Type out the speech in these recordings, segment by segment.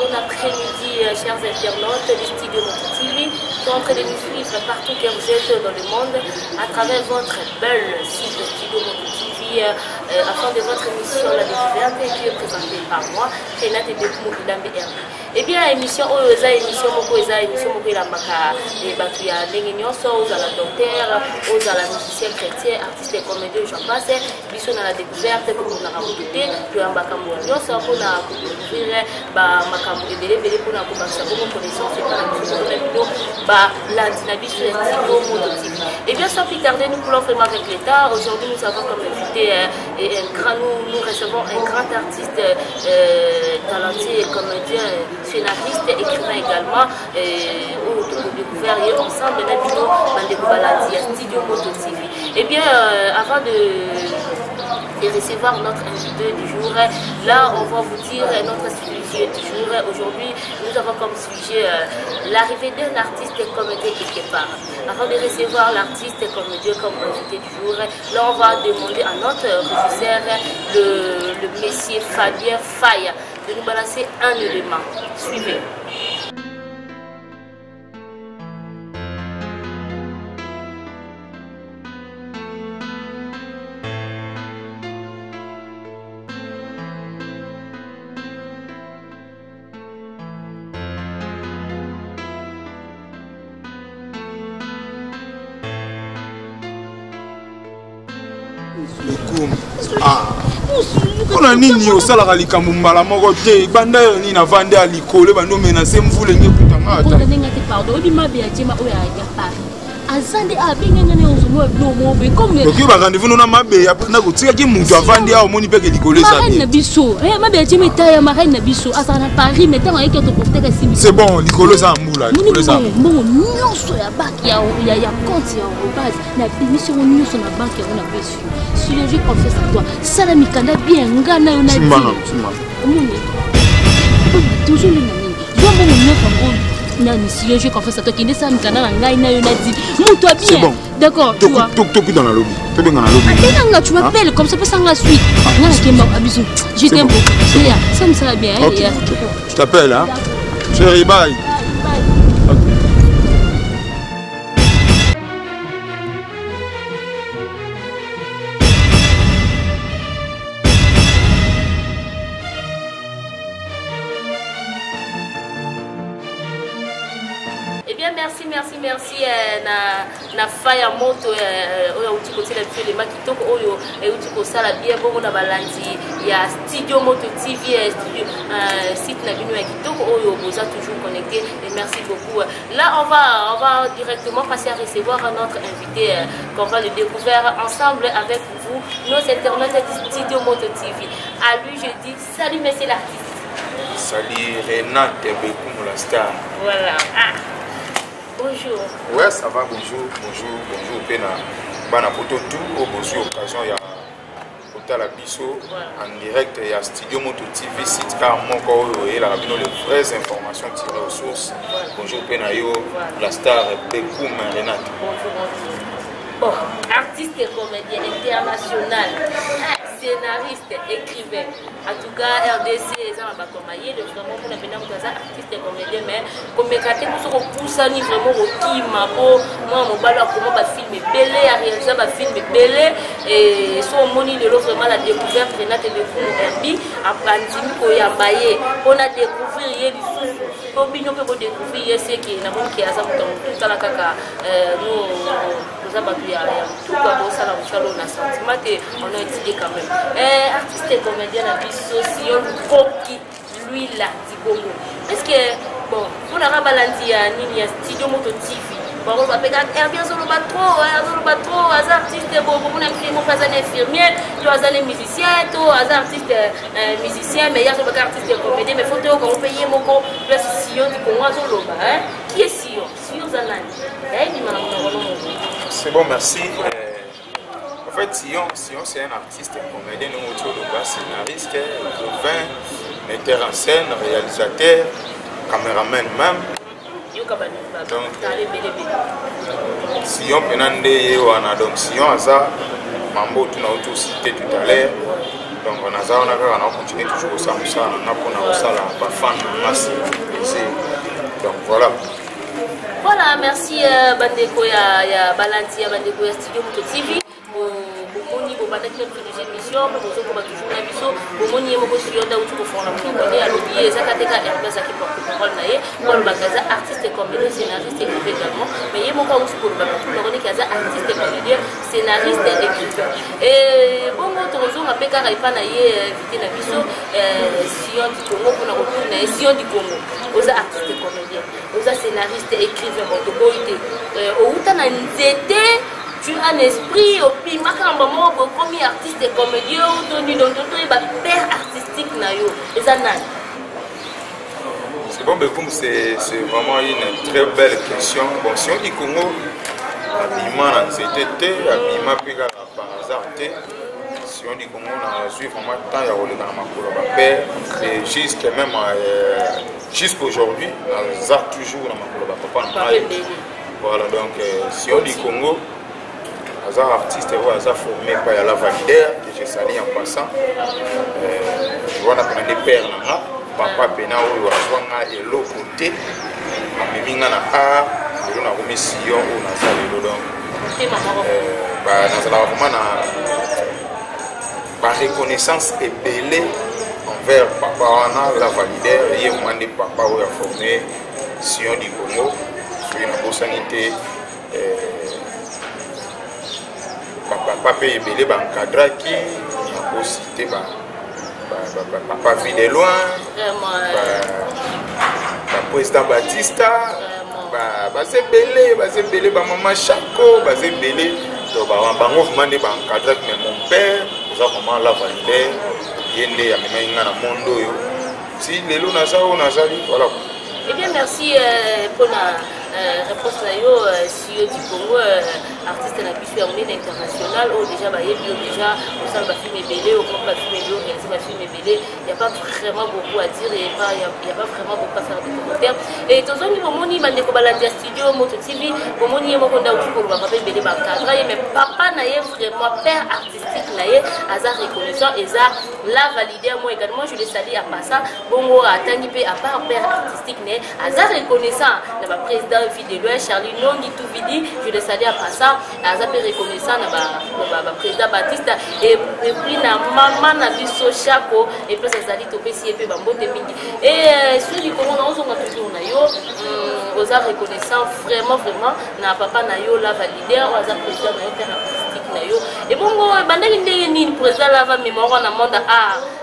bon après-midi, chers internautes du Studio Moto TV. Vous êtes en train de nous suivre partout que vous êtes dans le monde à travers votre belle site Studio Moto TV afin de votre émission La Découverte qui est présentée par moi, Renate Bekumoukilambe Hervé. Eh bien, émission émission la maka batuya dengenyoso aux la docteur, aux la musicien chrétien, artiste et comédien, j'en passe. Bisous dans la découverte pour nous raconter, puis en bakamu nyoso pour na découvrir ba makamu ebele pour na kubakisa beaucoup connaissance et par la dynamique sur Studio Moto TV. Eh bien, sans plus tarder, nous voulons vraiment avec l'État. Aujourd'hui, nous avons comme invité nous recevons un grand artiste talentueux, comédien, scénariste, écrivain également, où nous découvert ensemble dans Studio Moto TV. Eh bien, avant de recevoir notre invité du jour, là on va vous dire notre sujet du jour. Aujourd'hui, nous avons comme sujet l'arrivée d'un artiste comédien quelque part. Avant de recevoir l'artiste comédien comme invité du jour, là on va demander à notre régisseur, le monsieur Fabien Faye, de nous balancer un élément. Suivez. On a nini au salaire à l'Ikamumbala, Moroté, Banda, Nina Vanda, à l'Ikole, Bando menacé, Mvoule, Nyeputama. Pardon, il m'a bien dit, ma Paris. Azande a bien gagné au sommet de l'eau, comme il va rendez-vous dans ma baie, après n'a goûté qui mouille à Vandia au Monipe et l'Ikole. Ma reine Nabisso, ma belle Jimmy Taille, ma reine Nabisso, à Paris, mettant avec ton portée. C'est bon, l'Ikole ça moula. Bon, non, sur la banque, il y a compte en base, la démission nous sur la banque, on a reçu. Si le jeu confesse à toi, Salami Kanda bien, Ngana, on a dit. Toujours les nanines. Toi, mon neuf en si le jeu confesse à toi, qui n'est pas un canal, on a dit. Monte-toi bien. C'est bon. D'accord. Toc dans la lobby. Fais bien dans la lobby. Tu m'appelles comme ça, sans la suite. Je t'aime beaucoup. Ça me sera bien. Je t'appelle, hein. Chérie, bye. Merci na faya moto uti côté la vie les makitoko oyo uti ko sala bien bon na balandi ya Studio Moto TV site na bino ya kitoko oyo vous a toujours connecté et merci beaucoup. Là on va directement passer à recevoir notre invité qu'on va le découvrir ensemble avec vous nos internautes du Studio Moto TV. À lui je dis salut monsieur l'artiste. Salut Renate Bekoum la star. Voilà. Bonjour. Ouais, ça va, bonjour, Pena. Bana poto tout, au bonjour, occasion, il y a Otala Bisso, en direct, il y a Studio Moto TV, site car mon corps, et là, les vraies informations tirées aux sources. Bonjour, Pena, la star Bekoum Renate. Bonjour. Oh, artiste et comédien international, scénariste, écrivain. En tout cas, RDC, ils ont accompagné vraiment pour les artistes et comédiens, mais comme mes catégories pour pousser vraiment au climat, pour moi, mon ballon, comment ma film est belé, à réaliser ma film est belé, et son moni de l'autre, vraiment la découverte, Renate Bekoum Herbi, à Pandimi, Koyambaye, on a découvert les sous. Pour bien que vous découvrir ce qui est dans mon qui a ça tout à la caca nous avons tout quoi pour ça la on a sentiment et on a étudié quand même artiste et comédien à Bisso Koki lui là du Congo est-ce que bon pour la rabalandi à Nini Studio Moto TV bon on va pegar bien sur le bateau as artiste bon on a fait mon pas un infirmier tu as les musiciens tu as artiste musicien mais il y a des artistes et comédien mais faut que on paye mon co plus Sion du Congo azoloba hein qui est Sion Zanani c'est bon merci en fait Sion c'est un artiste et comédien nous azoloba scénariste écrivain metteur en scène réalisateur caméraman même donc Sion penande wana donc Sion aza mambo tunautu cité tout à l'heure Donc on a continué toujours ça, on a pour ça la fan masse. Donc voilà. Voilà, merci Bandeko ya Balanti ya Bandeko ya Studio Moto TV. Bomoni bobandaki notre deuxième mission bozokoba toujours na biso bomoni ye moko siyonda uti kofona mokingone alobi ye ezaka teka herbes aki porte-parole na ye po alobaka aza artiste comédien scénariste écrivain également mais ye moko auti kolobaka tout nakoneki aza artiste comédien scénariste écrivain bongo tokozonga mpe kaka epa na ye invité na biso Sion du Congo mpona kotuna ye Sion du Congo oza artiste comédien oza scénariste écrivain botoboyi te outa na nzete. Tu as un esprit, puis ma comme artiste et comédien, père artistique. C'est bon, c'est vraiment une très belle question. Bon, si on dit Congo, Abima, c'était Abima, par hasard, si on dit Congo, on a suivi vraiment tant de temps, et jusqu'à aujourd'hui, on a toujours dans ma voilà, donc si on dit Congo, un artiste formé par la Validaire, que je salue en passant. Je vois des pères, papa Pena, et l'autre côté, mais il y a un mission par reconnaissance et belé envers papa la Validaire, et il papa qui a formé Sion du Congo, sur une sanité. Papa Ebele Bankadraki, on peut citer Papa Fidel Loin, Président Batista, Bazebele, Maman Chako, Bazebele, mouvement de Bankadraki, mais mon père, nous avons vraiment la validée, Yende, Yamena, Mondo, si les loups Nazali, voilà. Eh bien, merci pour la réponse si du Congo, artiste na biso ya monene international ou déjà bayebi déjà au sein de film belé au grand film belé réalisé ma film belé il y a pas vraiment beaucoup à dire et pas il y a pas vraiment beaucoup à faire des commentaires et tozoni bomoni bandeko balandi studio Moto TV bomoni ye moko nda ukiko ba papa belé ba cadre mais papa na ye vraiment père artistique na ye aza reconnaissant et ça la valider moi également je le salue à passant bongo atangi pe à part père artistique né aza reconnaissant na ba président Fidel Charlie Nongi Touvidi je le salue à passant azape reconnaissant na président Baptiste et puis na maman na biso Chako et puis ça zali topesi pe bambote mingi et sur du Congo na ozonga toujours na yo oza reconnaissant vraiment na papa na yo la valider oza président na yo père artistique na yo et bongo bandaki ndenge nini président la va mémoire na monde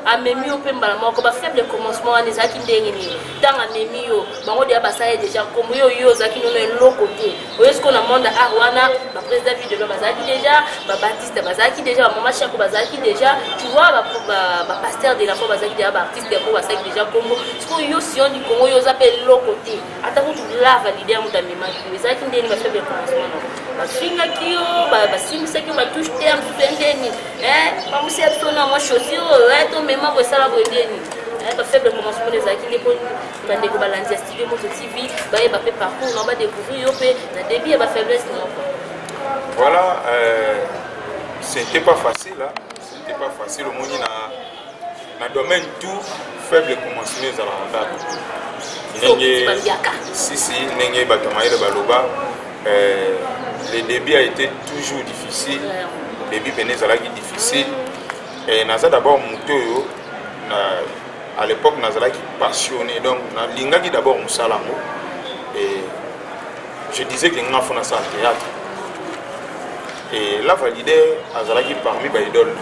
a memi o pemba moko ba faible commencement les aki ndenge nini tanga memi yo bango dia basaya déjà comme yo zaki no loko te est-ce qu'on a monde wana ba président Fidel bazaki déjà ba Baptiste bazaki déjà maman Chako bazaki déjà tu vois ba pasteur de la foi bazaki déjà ba artiste de ko bazaki déjà Congo parce que yo Sion du Congo yo zappelle loko te ata ko tu la valider mu tamema ki zaki ndeni ba faible commencement ba finga kio ba simisa ki ba touche terme ndeni ba musia tona mo chaussure to mema ko sala ko ndeni ba faible commencement les aki les pour bandeko balanzi studio Moto TV ba e ba pe parcours on va découvrir yo pe na début ba faiblesse non. Voilà, c'était pas facile, hein? C'était pas facile. Au moins, dans le domaine tout faible commencement à la le début a été toujours difficile. Le début est difficile. Et Naza d'abord Moutoyo, à l'époque Naza qui passionné donc Lingaki d'abord Moussalamo. Et je disais que nous avons fait ça en théâtre. Et la validée Azalaki parmi les idoles.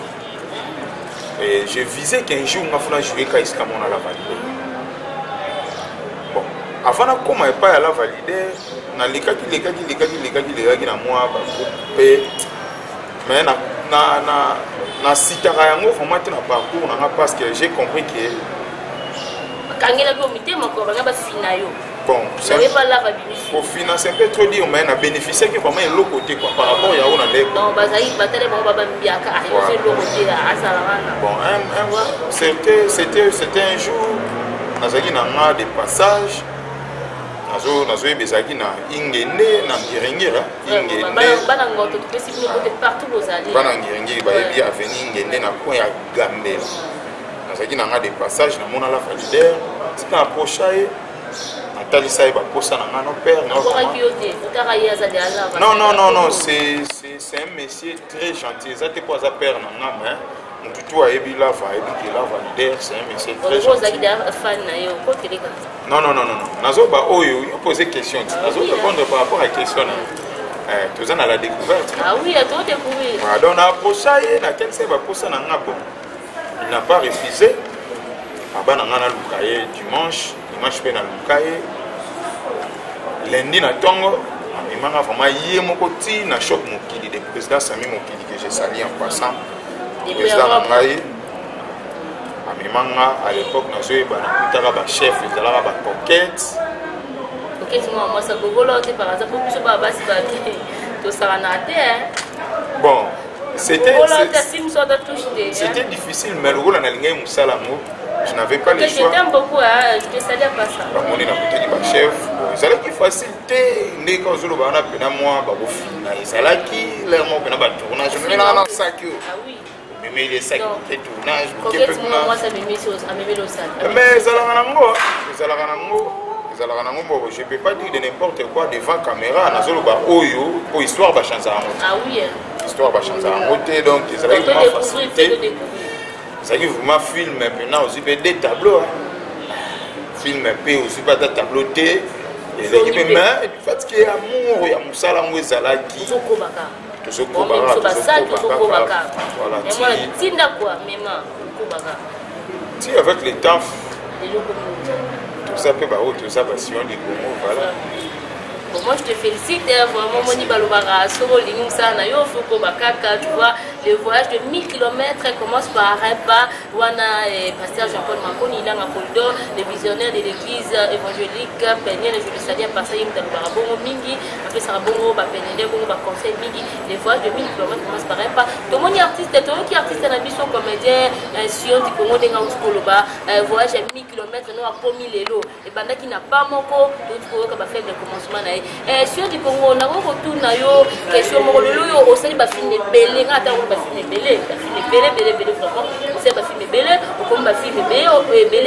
Et je visais qu'un jour on a joué Kaïskamon à la validée. Bon, avant de commencer à la validée, on a les gars moi mais na sitara yango vraiment na parcours na parce que j'ai compris que bon, pour financer un peu trop dit, on a bénéficié que vraiment l'autre côté quoi par rapport à on a les bon c'était un jour Nazaki n'a des passages nazo ebezaki na ingende na ngiringira ingende bana ngoto tupesi bino kote partout bozali bana ngiringira bayebi avenue ingende na coin ya Gambela nazaki na nga de passage na mona la validaire tika approcha ye atalisa ye baposa na nga no père non c'est un monsieur très gentil eza te po aza père na nga mais mututu ayebi lava ayebi ke la validaire c'est un monsieur très gentil non nazoba oyo yo poser question nazo répondre par rapport à question toza na la découverte ah oui à toi découvrir donc na approcha ye na kelisa baposa na nga bon il n'a pas refusé abana nga na luka ye dimanche mpe na luka ye lundi na ntongo amemanga vraiment ye moko ti na choc mokili de président Sami Mokili que j'ai sali en passant président na ngai amemanga à l'époque nazoyeba nakutaka bachef ezalaka bapoquete bon c'était difficile mais lokola nalingai mosala ngo je n'avais pas le choix. Je t'aime beaucoup, hein? Je te salue pas ça. On est dans le chef. Ça a été facilité. Dès qu'on se lève, on a pris un mois, ça a été l'air mon tournage. Je me dans le sac. Ah oui. Mais les sacs de tournage. Moi, ça me met sur le sac. Mais ça l'a rendu. Je ne peux pas dire de n'importe quoi devant caméra. Pour histoire, va changer. Ah oui. Histoire va changer. Donc, ils allaient vraiment faciliter. Ça qui vraiment film maintenant aussi des tableaux film peu aussi pas des tableaux et l'équipe mais fatigué amour ya musala ngo ezalaki si avec le temps tout ça peut tout ça passion du Congo voilà. Bon, moi je te félicite, vraiment Moni Balobara, Soro Lingum Sana, Yofoko Bakaka, tu vois, le voyage de 1000 km commence par un pas. Wana pasteur Jean-Paul Manconi, il a un corridor, le visionnaire de l'église évangélique, Péniel, je le salue à passer, il m'a bongo mingi, après ça bongo, Péniel, bongo, conseil mingi, le voyage de 1000 km commence par un pas. Tout le monde est artiste, tout le monde qui est artiste, un ambition comédien, un sion du Congo, des Koloba, voyage à 1000 km, nous à 1000 élo, et pendant qu'il n'a pas mon corps, tout le monde va faire le commencement. Sur du Congo, on a retourné à la question de aussi ba film belé ngata ko ba film belé vraiment c'est ba film belé ou comme ba film belé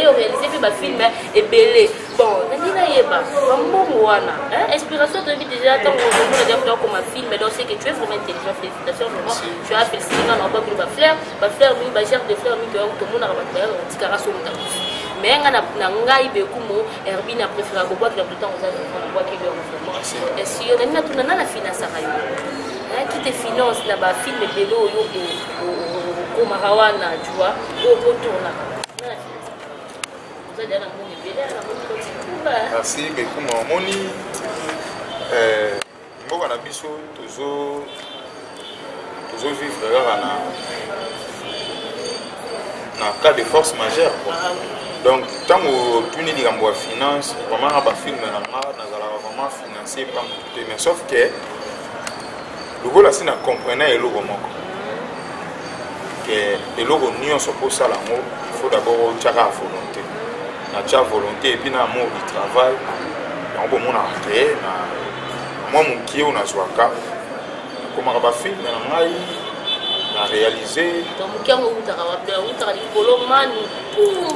réalisé puis ba film et belé bon ndina yeba mbongo wana inspiration de vie déjà tant on a déjà comme un film donc c'est que tu es vraiment intelligent félicitations vraiment tu as félicité quand on va que ba fleur lui ba germe de fleur lui que tout le monde a ba tikara so mutakusi mais ngana na ngai be kumo Herbie na préféré ko boire le temps aux enfants boire que leur et si on a mis tout na finance à qui te finance là-bas film bélo yo au Marawana tu vois au retourna vous allez dans mon bébé là mon merci beaucoup moni mboka na biso tozo vivre na cas de force majeure donc tant que tout n'est pas en finance vraiment on va filmer vraiment financé par tout mais sauf que le gars là si na comprenait le logo moko que le logo nion suppose ça l'amour il faut d'abord tiara volonté na tia volonté et puis na amour du travail on peut mon créer na moi mon qui on a jouaka comment on va filmer na ngai na réaliser donc quand on t'a dit man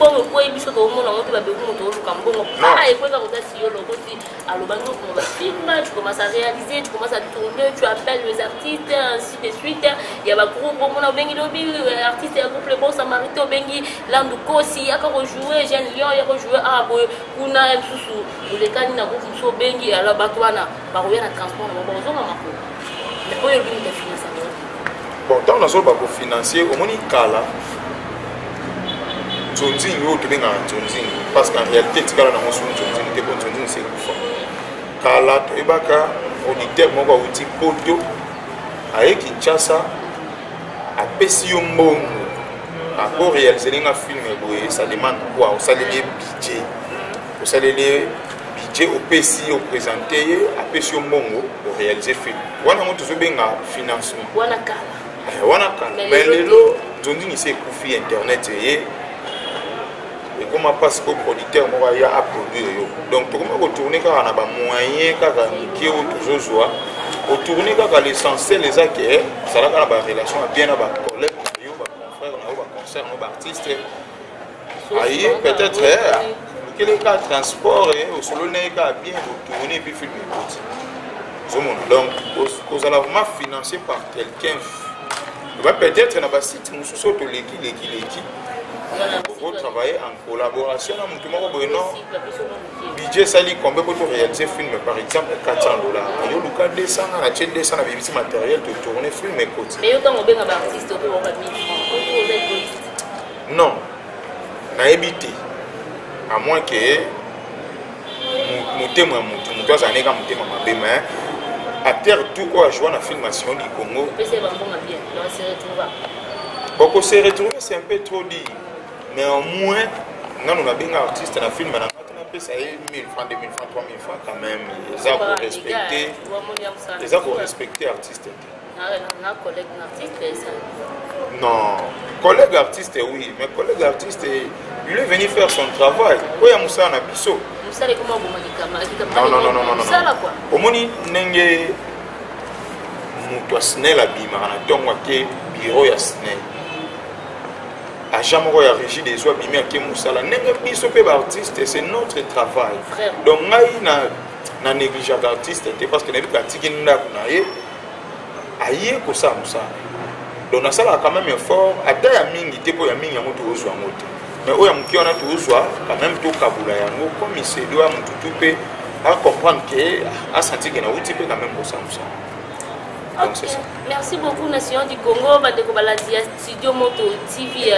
bon ko ibiso ko mona ngoto ba beku moto oluka mbongo pa ekweka ko tasi yo lokoti alobando ko ba film tu commences à réaliser tu commences à tourner tu appelles les artistes ainsi de suite il y a ba groupe mona bengi lobi artiste ya groupe le bon samaritain bengi landu kosi aka ko jouer jeune lion ya ko jouer abo kuna susu ulekani na groupe so bengi ala batwana ba ko na transport na ba zo mama ko mais ko yo bi de finance. Bon, tant que nous avons financier, au moins kala, parce qu'en réalité, tu as c'est kala, tu es auditeur, mon outil poto, avec Kinshasa, à Pession-Mongo, pour réaliser un film, ça demande quoi? Ça demande budget. Ça demande budget au PSI, au présenté, à Pession-Mongo, pour réaliser film. On a un financement. Mais lelo nzondi ni se kufi internet comment parce que producteur moi ya a produire donc tout comment retourner car on a ba moyen car qui toujours joie retourner car l'essentiel les acquis ça là la relation bien à ba collègue yo ba confrère na ba concert no ba artiste aïe peut-être que les cas transport et au solo n'est qu'à bien retourner puis filmer donc aux allèvements financés par quelqu'un peut-être na ba site nous surtout l'équipe pour travailler en collaboration avec mon budget sali combien pour réaliser film par exemple $400 il y a le cas 200 na 200 na bibisi matériel de tourner film et côté mais autant on benga ba artiste pour on va 1000 francs non na éviter à moins que mutema mutu azaneka mutema mabe mais à terre tout quoi jouer na filmation du Congo c'est bon bien on se retrouve beaucoup se retrouver c'est un peu trop dit mais au moins on a bien artiste dans le film on a ça 1000 francs 2000 francs 3000 francs quand même les pour respecter les pour respecter artiste collègue artiste non collègue artiste oui mais collègue artiste il est venu faire son travail quoi ya musa na biso musa le comment non ça là quoi omoni nenge muto snel abima na tongo ke bureau ya snel agent moko ya régie des oies bimi ake mosala ndenge biso mpe baartiste c'est notre travail donc ngai na négligeaka artiste te parce que nayebi atiki ndako na ye aye kosala mosala donc nasalaka quand même effort ata ya mingi te mpo ya mingi yango tokozwa yango te mais oyo ya moke wana tozwa quand même tokabula yango comme isedo ya motutu mpe acomprendre ke asenti ke nauti mpe quand même kosala mosala. Donc c'est ça. Merci beaucoup Nation du Congo, Bandeko Baladia Studio Moto TV,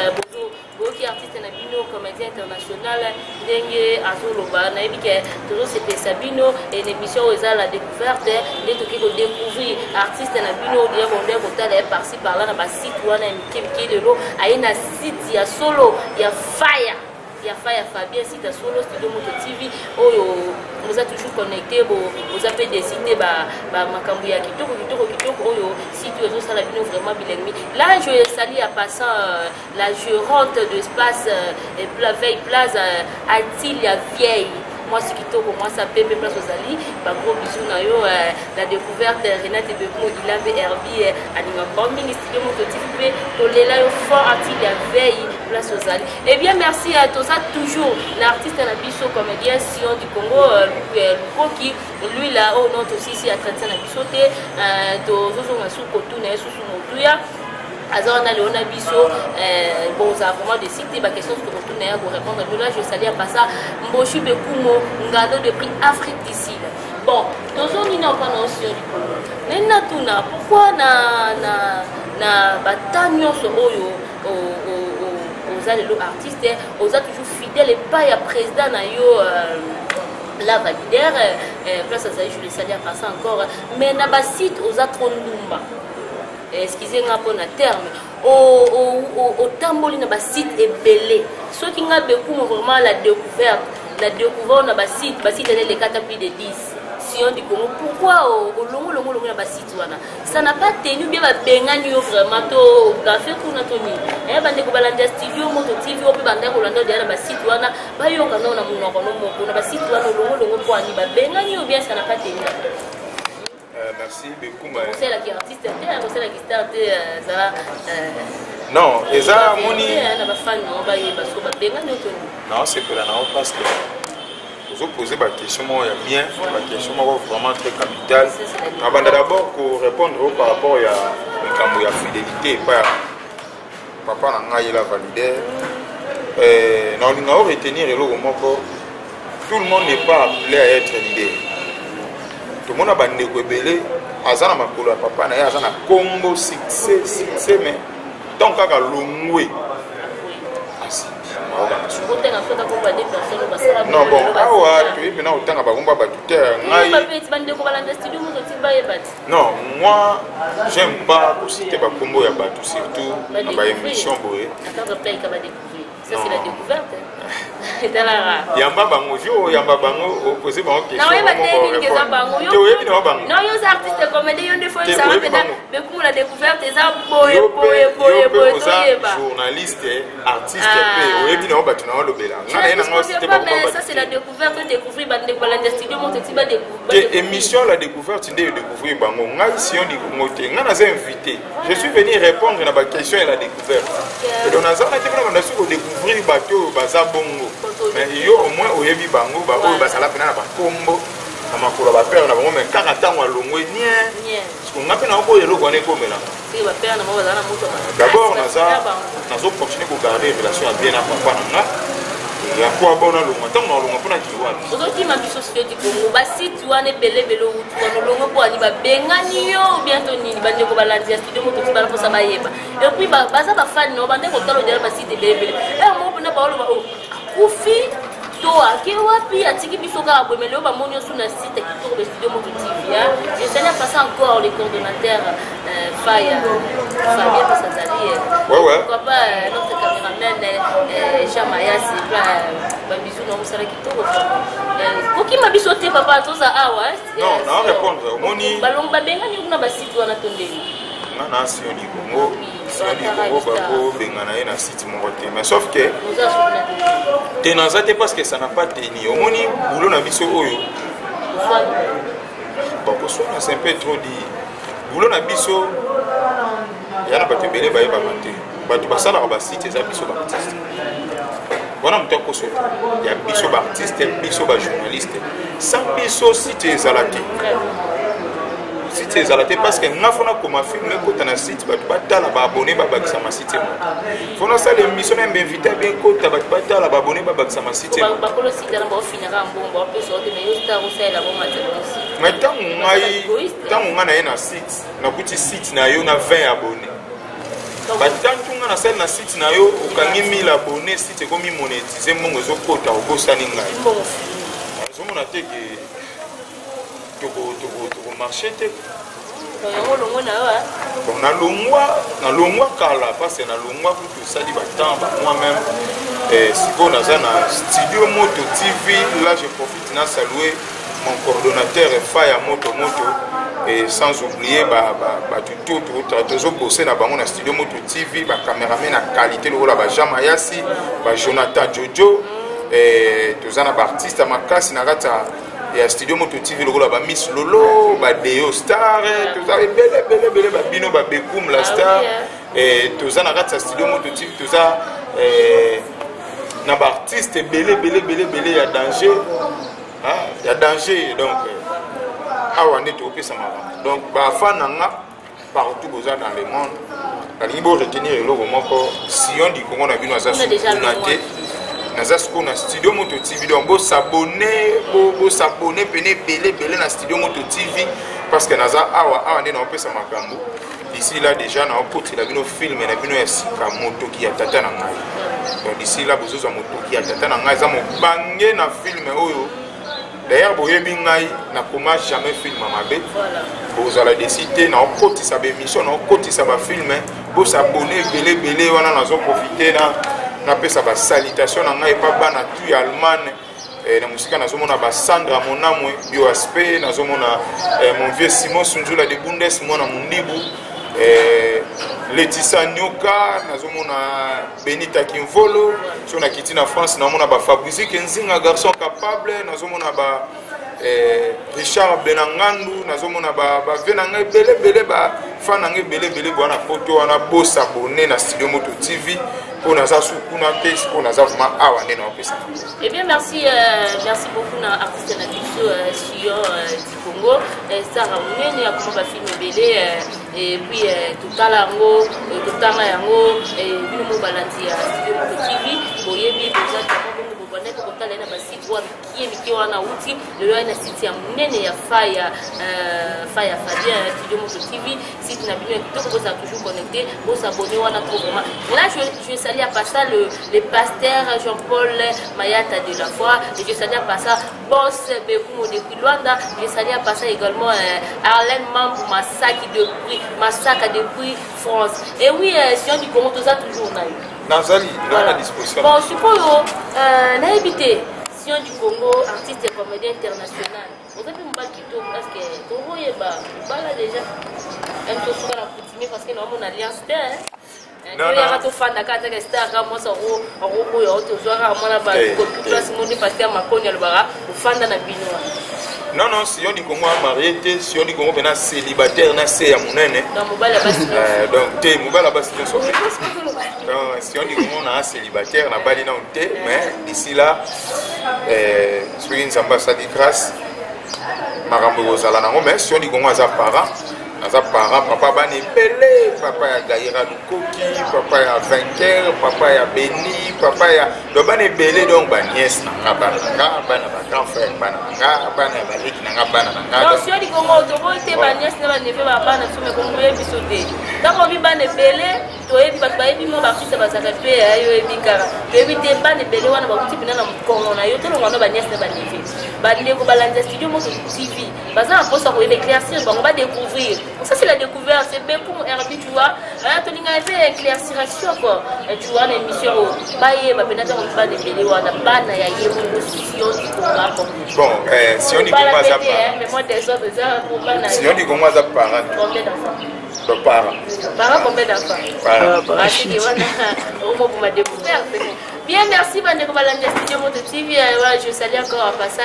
beaucoup artistes na bino, comédien international, Dengue Azoloba, naibike toujours c'était Sabino et l'émission aux la découverte, les trucs qu'on découvrir artistes na bino, dire qu'on est content par-ci par-là na ba site wana qui de l'eau, aina site ya solo, ya fire. Il y a Fabien site à Solo Studio Moto TV vous êtes toujours connecté vous avez décidé makambu ya kitoko oyo site oyo sala bino vraiment bilingue là je salue à passant la gérante de espace Veille Plaza Atilia Vieille moi c'est kitoko moi ça peut même place aux ali gros bisous na yo la découverte Renate Bebou Ilambe Herbi alinga bombing Studio Moto TV to lela yo fort Atilia Veille place aux ali et bien merci à tous ça toujours l'artiste na biso comédien Sion du Congo Lukoki lui là au nom aussi ici à traiter na biso te to zozo na sous kotu na sous motuya azar na leona biso bon ça vraiment de citer ma question que retourner pour répondre là je salue à passer Mboshi Bekumo ngado de prix Afrique d'ici bon tozo ni na pas notion du Congo nena tuna pourquoi na batanyo so oyo aux artistes aux toujours fidèles et pas ya président na yo la validaire place à ça je le salue à passer encore mais na ba site aux atrondumba excusez-moi pour le terme au tamboli na ba site ebelé ceux qui nga beaucoup vraiment la découverte na ba site les 4 plus de 10 si on dit pourquoi au longo na ba site wana ça n'a pas tenu bien ba bengani vraiment to café kuna to ni bande ko balanda studio Moto TV au bande ko landa na ba site wana ba yo kana na munoko no moko na ba site wana longo pour ani ba bengani bien ça n'a pas tenu. Merci beaucoup. C'est la qui artiste, c'est la qui star non, et ça, moni. Non, c'est pour la parce que vous posez ma question, il y a bien, ma question vraiment très capitale. Avant d'abord, pour répondre par rapport à la fidélité, papa n'a pas validé. Nous avons retenir tout le monde n'est pas appelé à être leader. Tout le monde a bandé belé azana makolo papa na azana combo succès mais donc kaka longwe non bon awa tu es maintenant autant ba komba ba tuteur ngai non moi j'aime pas aussi te ba combo ya batu surtout ba émission boé ça c'est la découverte Yamba bango jo yamba bango opposé bango question. Non, il va te dire que ça bango. Non, yo artiste comédien des fois ça va peut-être mais comme la découverte ça boy journaliste artiste pe oyebi na ba tuna lobela. Ça c'est la découverte découvrir bande balanda studio Moto-TV ba découvrir. Émission la découverte de découvrir bango. Ngai si on dit ngote ngana za invité. Je suis venu répondre na ba question et la découverte. Et donc nazana te na su ko découvrir bato baza bongo. Mais yo au moins oyebi bango ba o basala pena na ba kombo. Na makolo ba père na bango mais kaka tango alongwe nie. Parce qu'on a pena ko yelo ko ne komela. Si ba père na mo bazala moto. D'abord nazo continuer ko garder relation bien na papa na nga. Ya kwa bona longo tango longo pona kiwa. Aujourd'hui ma biso studio du Congo ba site wana belé belo utu longo ko ali ba bengani yo bientôt ni bande ko balandi studio Moto-TV ba ko sa bayeba. Et puis ba ça ba fan no bande ko talo dela ba site belé. Et mo pona ba ba o kufi toi qui wapi atiki biso ka bo melo ba monyo sous na site qui tourne le studio Moto-TV. Je sais pas passer encore les coordonnateurs Faya Fabien Passazali. Ouais. Pourquoi pas notre caméraman Chamaya c'est pas bisou non ça qui tourne. Pour qui m'a bisoté papa tout ça awa. Non, répondre. Moni balong ba benga ni kuna ba site wana tondeli. Na nation du Congo. Bako bengana na site mongote mais sauf que tenazate parce que ça n'a pas tenu au moni boulot na biso oyo bako soit c'est un peu trop dit boulot na biso yana bato belé baye ba mate bato basala ba site za biso ba artiste wana mutako so ya biso ba artiste biso ba journaliste sans biso site ezalaki site ezalate parce que nga fona koma film ekota na site bato batala baabone babakisa ma site fona sala émission na mbinvité bien kota bato batala baabone babakisa ma site bakolo site na baofinaka mbongo ape sorte mais yo star osala bo matériel mais tango nga na ye na site nakuti site na yo na 20 abone batantu nga na sala na site na yo okangi 1000 abone site ekomi monétise mbongo ezokota obosani ngai ozomona te ke toko marché te na longwa kala parce que na longwa pour sali batant moi-même siko naza na studio Moto-TV là je profite na saluer mon coordonnateur Faya Moto et sans oublier tout tozo bosser na bango na studio Moto-TV ba cameraman na qualité lokola ba Jean Mayasi ba Jonathan Jojo tozana ba artiste makasi na kata ya studio Moto-TV lokola ba Miss Lolo ba Deo Star toza belé ba bino ba Bekum la star toza na kata studio Moto-TV toza na ba artiste belé ya danger ya danger donc awa ndé to pesa mala donc ba fan nga partout boza dans le monde ali bo retenir eloko moko Sion di Congo na bino aza sunaté naza siko na studio Moto-TV donc bo s'abonner pene belé na studio Moto-TV parce que naza awa ndé na pesa makambo d'ici là déjà na okoti la bino film na bino ya sika moto ki ya tata na ngai donc d'ici là bozo za moto ki ya tata na ngai za mo bangé na film oyo. D'ailleurs, boyebi ngai na koma jamais film mabe. Bozala décider na okotisa ba émission na okotisa ba film bo s'abonner belé wana nazo profiter na pesa ba salutation na ngai pa bana tu Allemagne na musika nazo mona ba Sandra Monamwe bio aspect nazo mona mon vieux Simon Sunzula de Bundes mona mundibu Letissa Nyoka nazo mona Benita Kimvolo sur na kiti na France na mona ba Fabrice Kenzinga garçon capable nazo mona ba Richard Benangandu nazo mona ba venanga belé ba fananga belé bwana photo wana bo s'abonner na studio Moto-TV pour naza sukuna test pour naza vraiment awa ndé na opesa. Eh bien merci beaucoup na artiste na biso Sion du Congo Sarah Munene ya kuma ba film belé et puis totala yango bino mo balandi ya studio Moto-TV boyebi déjà tamo bone ko tala na ba site wa miki wana uti lelo na site ya munene ya Faya Fabien studio Moto-TV site na bino to ko za toujours connecté bo s'abonner wana trop vraiment. Là je salue à passer le pasteur Jean-Paul Mayata de la foi et je salue à passer boss Bekumo de Luanda, je salue à passer également Arlène Mambo Massacre de prix France. Et oui, si on dit comment tout ça toujours on a eu. Nazali, à disposition. Bon, suppose, n'a évité, Sion du Congo, artiste et comédien international. Vous avez un bac qui tourne parce que Togo est bas là déjà. Elle me trouve la coutumier parce que nous avons une alliance terre. Non, non. Tu fan de carte que star comme ça au robot et auto joueur à mon abat pour place mon parce que ma cogne le bara au fan de la binoa. Non, non, si on dit qu'on a marié, si on dit qu'on est célibataire, on est à mon aîné. Donc, tu es mobile à bas. Donc, si on dit qu'on est célibataire, on n'a pas dit non, mais d'ici là, sur une ambassade de grâce, Marambo Zalana, mais si on dit qu'on a parents, papa va belé, papa a Gaïra Lukoki, papa a vainqueur, papa a béni, papa a. Donc, on est belé, donc, nièce, grand frère, donc si on dit qu'on a autorité, nièce, ne fait pas mais qu'on peut épisoder. Donc, on vit pas de belé, tu es pas mon baptiste, ça va s'arrêter, et bicara. Tu évites pas de belé, on a beaucoup de gens on a eu tout le monde, on a nièce, ne studio, mon TV. Parce qu'on va éclaircir, on va découvrir. Ça, c'est la découverte, c'est bien pour Herbie, tu vois. Tu as fait éclairciration, quoi. Tu vois, l'émission, bon, si on dit comment ça part, si on dit comment ça part, combien d'enfants? Parents, combien d'enfants? Pour ma découverte. Bien, merci, Bandeko Balanda Studio Moto TV. Je salue encore en passant.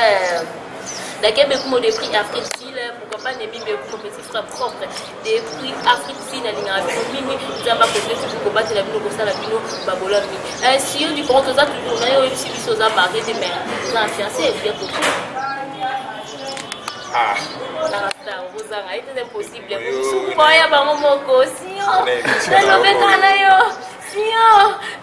D'accord, beaucoup de prix Afrique Style, pourquoi pas Némi, beaucoup de petits frères propres, des prix Afrique Style, la ligne, nous avons posé pour combattre la bino, pour ça la bino, babola. Si on dit qu'on a toujours, on a eu aussi des choses à marier, des mères, on a fiancé, bien tout. Ah. C'est impossible. Vous voyez, maman, aussi,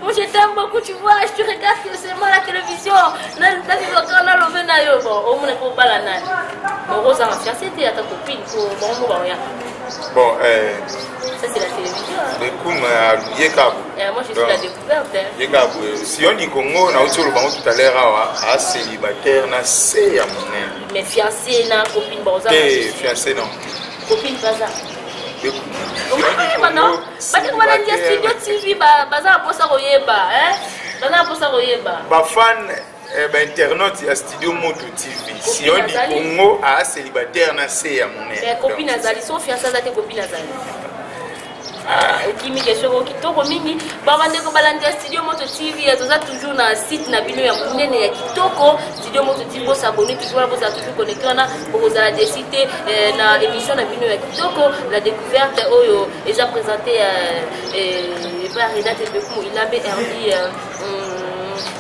moi je t'aime beaucoup, tu vois, je te regarde seulement la télévision. Bon, ça c'est la télévision. Moi je suis la découverte. Si on dit Congo, on a aussi le banc tout à l'heure à célibataire, na c'est à mon mais fiancé, na copine, bon ça. Fiancé non. Copine, pas ça. Non, parce que voilà, il y a studio TV, baza pour ça royeba, hein? Baza pour ça royeba. Ba fan, internaute, il y a studio Moto TV. Si on dit Congo, à célibataire, na c'est à mon mais copine Azali, son fiancé a été copine Azali. Qui question qui toko mingi Bandeko Balanda Studio Moto TV toujours na site na bino ya munene ya kitoko Studio Moto TV pour s'abonner toujours pour toujours connecter pour vous aller citer na émission na bino ya kitoko la découverte oyo déjà présenté par Renate Bekou il a Herbie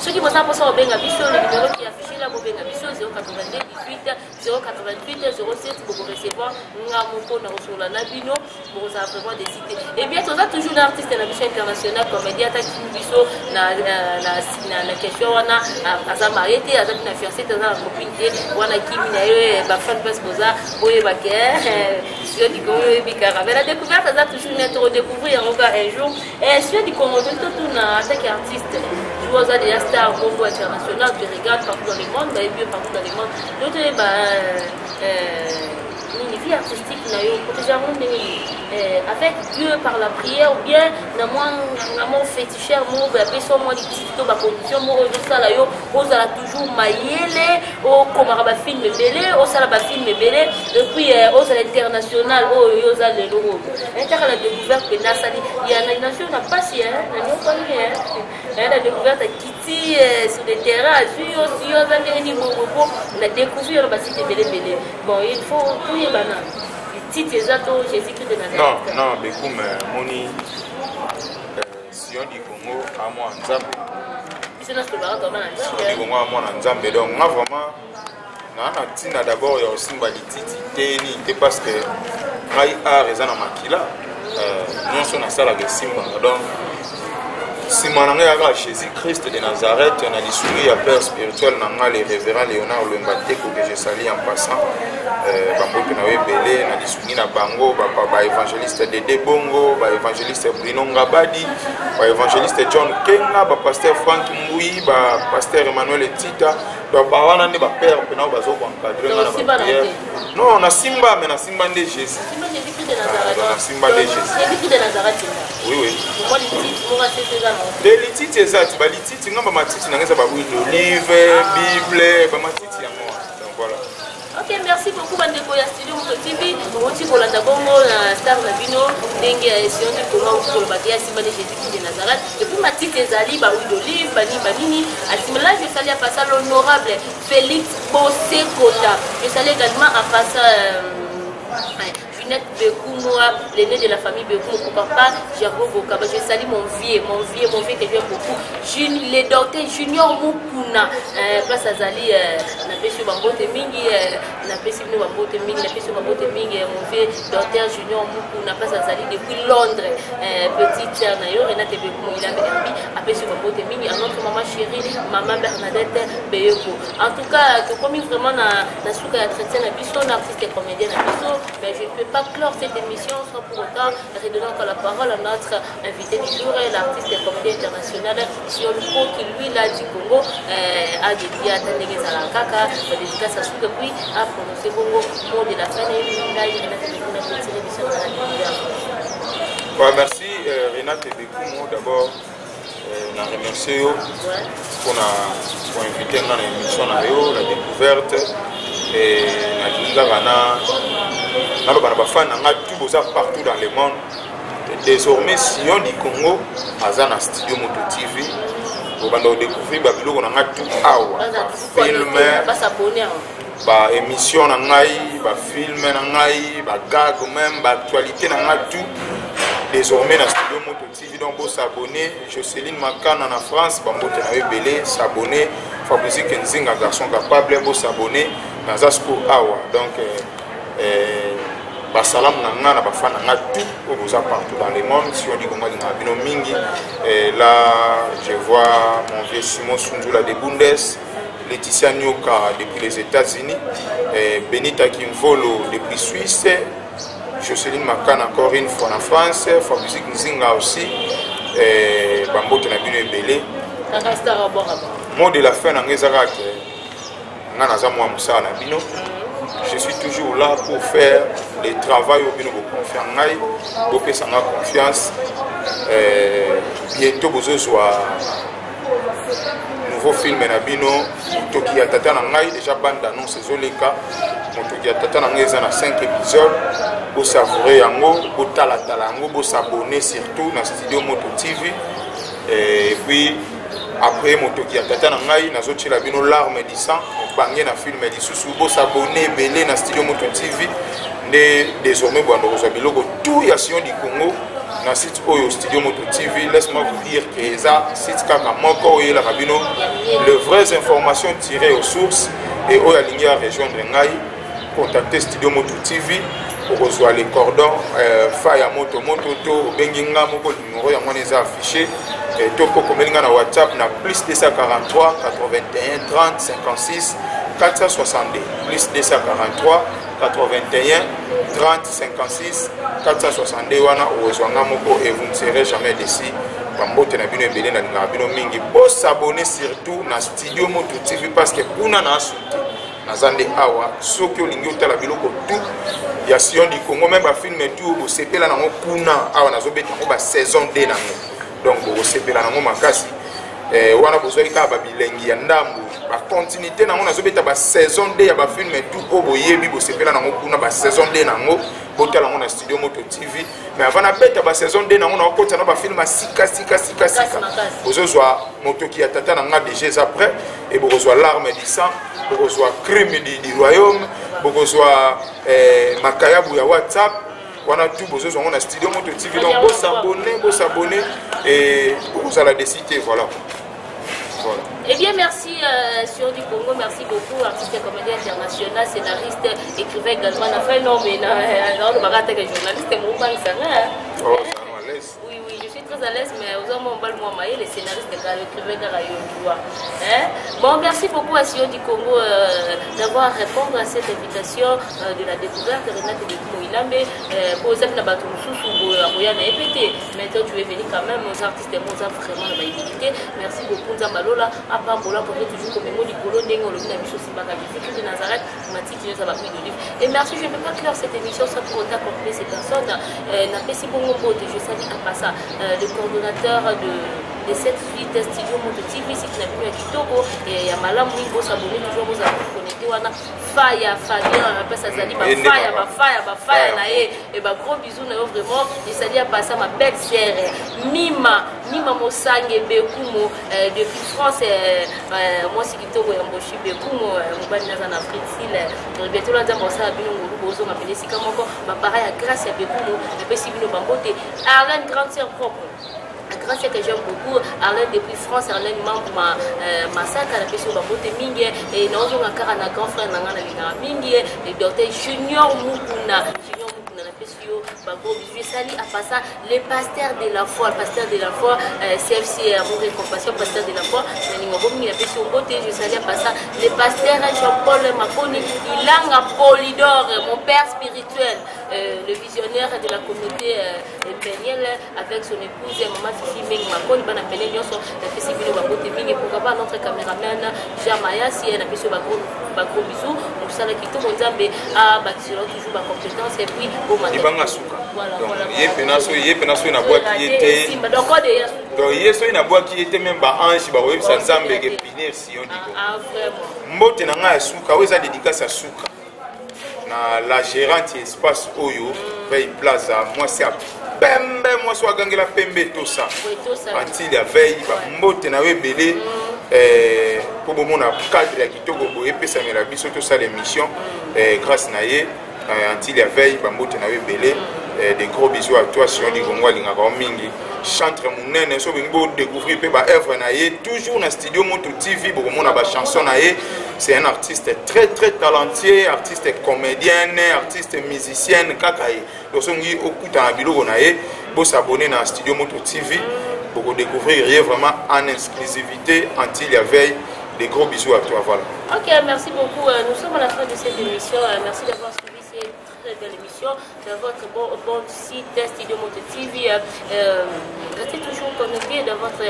ceux qui vont savoir ça au Benga Bisso le numéro qui est affiché là au Benga Bisso 082 18 088 07 pour vous recevoir Ngamoko na Rosola Nabino pour vous avoir des cités. Et bien, on a toujours un artiste de la mission internationale comme Mediata Kimbiso na question on a sa mariée à sa fiancée dans la copine on a Kimi na yo ba fan passe boza boye ba ke si on dit qu'on est bicara mais la découverte ça toujours une redécouvrir encore un jour et si on dit qu'on est tout na attaque artiste tu vois ça des stars au niveau international tu regardes partout dans le monde et bien partout dans le monde d'autres une vie artistique avec Dieu par la prière ou bien mon féticheur mon personne moi dit ba condition mo osala yo osala toujours mayele o komara ba film belé osala ba film belé et puis osala international o yo za le logo intérêt la découverte que nasali il y a une nation n'a pas si hein la découverte Kitty sur le terrain si yo za ndeni bobo la découvrir ba site belé bon il faut tout y bana titre exacto Jésus-Christ de Nazareth. Non, Bekou, Moni, si on dit Congo, à moi en Zambie. C'est notre barre comme un Si on dit Congo, à moi en Zambie. Donc, moi vraiment, Tina d'abord, il y a aussi une titi, parce que Rai a raison à Makila. Nous sommes dans la salle de Simba. Donc, Simon a Jésus-Christ de Nazareth, on a dit souris à père spirituel, on a les révérends Léonard Lombateko que je salue en passant. Bambote na Belé, on a dit souris na Bango, évangéliste Dédé Bongo, évangéliste Bruno Ngabadi, évangéliste John Kenga, pasteur Frank Mboui, pasteur Emmanuel Tita, on a père, on a encadré. Non, on a Simba, mais on a Simba de Jésus. Jésus-Christ de Nazareth. Simba de Jésus. Jésus-Christ de Nazareth. Oui, oui. Moi, les titres, moi, c'est ça. Les titres, c'est ça. Les titres, non, ma titre, c'est pas oui, livre, Bible, ma titre, donc voilà. Ok, merci beaucoup, Bandeko ya Studio Moto TV. Moti kolanda bongo na star na bino ndenge ya sion de comment vous le batia Simba de Jésus-Christ de Nazareth. Et puis ma titre ezali ba huile d'olive, banini. À ce moment-là, je salue à passer l'honorable Félix Bosekota. Je salue également à passer Junette Bekoumoua, l'aîné de la famille Bekoum, papa Gerbo Bokaba. Je salue mon vieux que j'aime beaucoup. Le docteur Junior Mukuna, place à Zali, n'a pas su Bambote Mingi, n'a pas su Bambote Mingi, n'a pas su Bambote Mingi, mon vieux docteur Junior Mukuna, place à Zali depuis Londres, petite sœur Nayo, Renate Bekoum, il a pas su Bambote Mingi, à notre maman chérie, maman Bernadette Beyoko. En tout cas, comme vraiment na souka ya traité na biso, na artiste et comédien na biso, mais je ne peux pas clore cette émission sans pour autant redonner encore la parole à notre invité du jour, l'artiste et comédien international Sionko qui lui là du Congo a dédié à Tandenge Zalakaka, a dédicace à Souka puis a prononcé Congo mot de la fin et il a fait une petite émission dans la lumière. Merci Renate Bekoum d'abord. On remercie pour inviter dans l'émission la découverte et partout dans le monde. Désormais, Sion du Congo, Azana Studio Moto TV, vous allez découvrir Babylon, on a tout film, émission, film, gag, même actualité, tout. Désormais, dans Studio Moto TV, donc vous s'abonner. Jocelyne Makana en France, Bambote na belé, s'abonner. Fabrice Kenzinga, garçon capable, vous s'abonner. Dans Asco Awa. Donc, Basalam Nanga, Bafana tout, vous partout dans le monde. Si on dit qu'on a Bino Mingi, là, je vois mon vieux Simon Sunzula de Bundes, Laetitia Nyoka depuis les États-Unis, Benita Kimvolo depuis Suisse. Jocelyne Makana encore une fois en France, Fabrice Nzinga aussi, Bambote na bino ebele. Mot de la fin na ngezaka ke ngana za mwa musa na bino. Je suis toujours là pour faire le travail au bino bo confiance ngai, bo pesa nga confiance. Bientôt bozo soit nouveau film na bino toki ya tata na ngai déjà bande annonce ezoleka. Motoki ya tata na ngai eza na 5 épisodes. Pour savourer yango, pour talango, pour s'abonner surtout dans Studio Moto TV. Et puis après Motoki ya tata na ngai nazochi la bino larme du sang, bangier na film di susu, pour s'abonner belé dans Studio Moto TV. Désormais bando biloko tout ya Sion du Congo na site Oyo Studio Moto TV. Laisse-moi vous dire que ça site kaka moko oyo la rabino les vraies informations tirées aux sources et oyo aligné à rejoindre ngai. Contactez Studio Moto TV pour rejoindre les cordons Faya Moto to Benginga moko numéro ya mwana eza affiché et to poko melinga na WhatsApp na plus 243 81 30 56 462 plus 243 81 30 56 462 wana rejoindre moko et vous ne serez jamais déçus. Bambote na bino ebele na linga bino mingi pour s'abonner surtout na Studio Moto TV parce que kuna na asuti Nazande awa soki olingi otala biloko tout ya Sion du Congo même ba film tout au sepela nango kuna awa nazobeta ngo ba saison 2 nango donc au sepela nango makasi wana bozoi ka ba bilengi ya ndambu ba continuité nango nazobeta ba saison 2 ya ba film tout o boyebi bo sepela nango kuna ba saison 2 nango botala nango na Studio Moto TV mais avant na beta ba saison 2 nango na okota na ba film sika bozozwa Motoki ya tata na nga déjà après et bozozwa larme du sang bozozwa crime du royaume bozozwa makayabu ya WhatsApp wana tout bozozwa na Studio Moto TV donc vous s'abonner et vous allez décider voilà. Eh bien, merci Sion du Congo, merci beaucoup, artiste et comédien international, scénariste, écrivain également. On a fait un nom, mais non, journaliste, oui, je suis très à l'aise, mais aux hommes, on va le moins mailler, les scénaristes, l'écrivain, bon, merci beaucoup à Sio du Congo d'avoir répondu à cette invitation de la découverte de Renate Bekoumouilambe. Pour ça, la bateau sous mais toi, tu es venu quand même aux artistes et aux arts vraiment de validité. Merci beaucoup, Nzamalola, à Pambola, pour toujours comme mot du Polo, Nengo, le Nabiso Simbaka, de Nazareth, Mati, qui nous a pris de livre. Et merci, je ne peux pas clore cette émission sans pour autant compléter ces personnes. Napesi Bongo Bote, je salue à Passa, le coordonnateur de cette suite Studio Moto TV, c'est qui n'a plus à Kitoko, et il y a Malam Wingo, s'abonner toujours aux amis connectés. On a Faya, Fabien, après ça s'allie, Faya, et bah gros bisous, vraiment, je salue à Passa, ma belle sœur, Mima Mosange, Bekumo, depuis France, moi c'est Kitoko, Yamboshi, Bekumo, Mobani Nazan Afrique, bientôt là, dans ça, Bino, appelé Sikamoko, pareil, grâce à Bekumo, et puis Sibino Bambote, Arlène, grande sœur propre. Grâce que j'aime beaucoup, Arlène depuis France, Arlène membre ma sac à la question de Babote Mingue et nous avons un grand frère Nangana Mingue et docteur Junior Mukuna. Je salue à passer les pasteurs de la foi, CFC Amour et Compassion, pasteur de la foi. Je salue à passer les pasteurs Jean-Paul Makoni, Ilanga Polydor, mon père spirituel, le visionnaire de la communauté Péniel avec son épouse Maman Fifi Meng Makoni, Bana Péniel, pourquoi notre caméraman Jamaya, si elle a fait gros bisous, donc ça qui tout le monde a toujours ma compétence et puis Ibanga Souka. Donc, il y a penaso na boîte qui était. Donc, il y a une boîte qui était même ba ange ba web sanzambe ke piner si on dit. Ah vraiment. Mbote na nga Souka, weza dédicace à Souka. Na la gérante espace Oyo, veille plaza, moi c'est à Pembe, moi soit gangela Pembe tout ça. Antil ya veille ba mbote na we belé pour bon na cadre ya kitoko boye pesa mela biso tout ça l'émission grâce na ye Antil ya veille bambote na we belé des gros bisous à toi si on dit Congo linga ba mingi chantre munene so bingo découvrir pe ba œuvre na ye toujours na studio Moto TV pour mon ba chanson na ye c'est un artiste très talentueux artiste comédienne artiste musicienne kakaye donc on dit okuta na biloko na ye bo s'abonner na studio Moto TV pour découvrir vraiment en exclusivité Antil ya veille. Des gros bisous à toi, voilà. Ok, merci beaucoup. Nous sommes à la fin de cette émission. Merci d'avoir suivi cette très belle émission dans votre bon site Studio Moto TV. Restez toujours connectés dans votre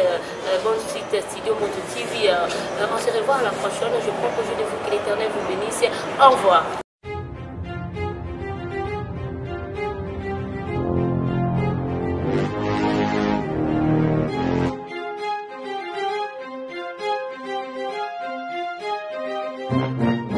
bon site Studio Moto TV. On se revoit à la prochaine. Je prends pour de vous que l'Éternel vous bénisse. Au revoir. Thank you.